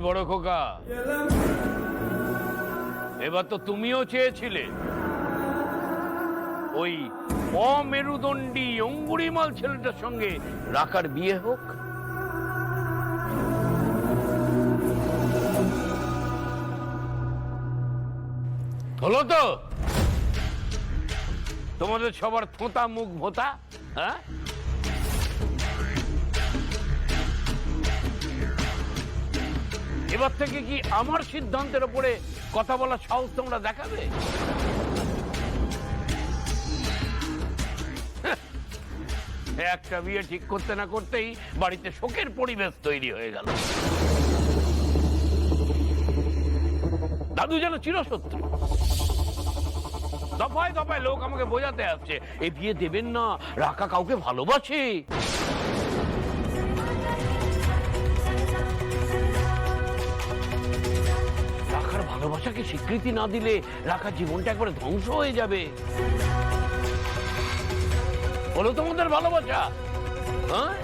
বড় খোকা, এবার তো তুমিও চেয়েছিলে ওই অমেরুদণ্ডী অঙ্গুরিমাল ছেলেটার সঙ্গে রাকার বিয়ে হোক। হলো তো তোমাদের সবার থোঁতা মুখ ভোতা? হ্যাঁ, এবার থেকে কি আমার সিদ্ধান্তের উপরে কথা বলার সাহস তোমরা দেখাবে? একটা বিয়ে ঠিক করতে না করতেই বাড়িতে শোকের পরিবেশ তৈরি হয়ে গেল। দাদু যেন চিরশত্রু। দফায় দফায় লোক আমাকে বোঝাতে আসছে এই বিয়ে দেবেন না, রাকা কাউকে ভালোবাসে। রাখার ভালোবাসাকে স্বীকৃতি না দিলে রাখার জীবনটা একবারে ধ্বংস হয়ে যাবে। বলো তোমাদের ভালোবাসা? হ্যাঁ,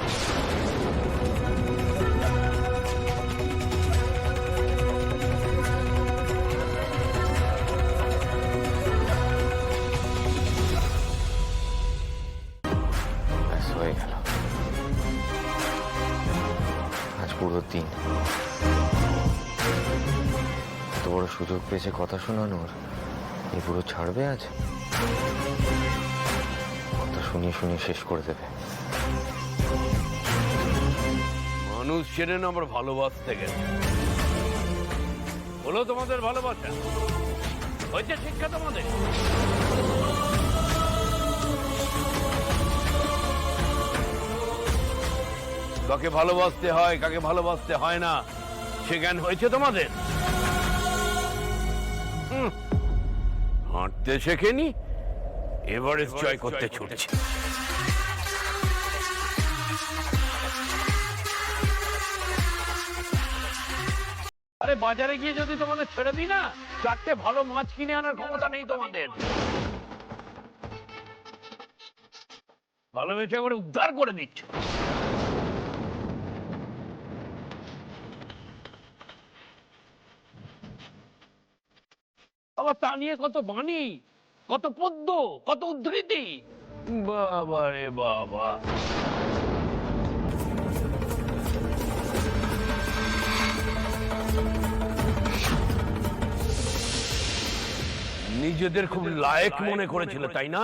হয়ে গেল আজ পুরো দিন। এত বড় সুযোগ পেয়েছে কথা শোনানোর, এই পুরো ছাড়বে আজ? কথা শুনিয়ে শুনিয়ে শেষ করে দেবে। মানুষ চেনে না আবার ভালোবাসতে গেছে। বলো তোমাদের ভালোবাসা হয়েছে শিক্ষা তোমাদের? কাকে ভালোবাসতে হয় কাকে ভালোবাসতে হয় না সে জ্ঞান হয়েছে তোমাদের? হাঁটতে শেখেনি, এভারেস্ট জয় করতে ছুটছে। আরে বাজারে গিয়ে যদি তোমাদের ছেড়ে দিই না, চারটে ভালো মাছ কিনে আনার ক্ষমতা নেই তোমাদের। ভালোবেসে করে উদ্ধার করে দিচ্ছে। আবার তা নিয়ে কত বাণী, কত পদ্য, কত উদ্ধৃতি। বাবা রে বাবা, নিজেদের খুব লায়েক মনে করেছিল তাই না?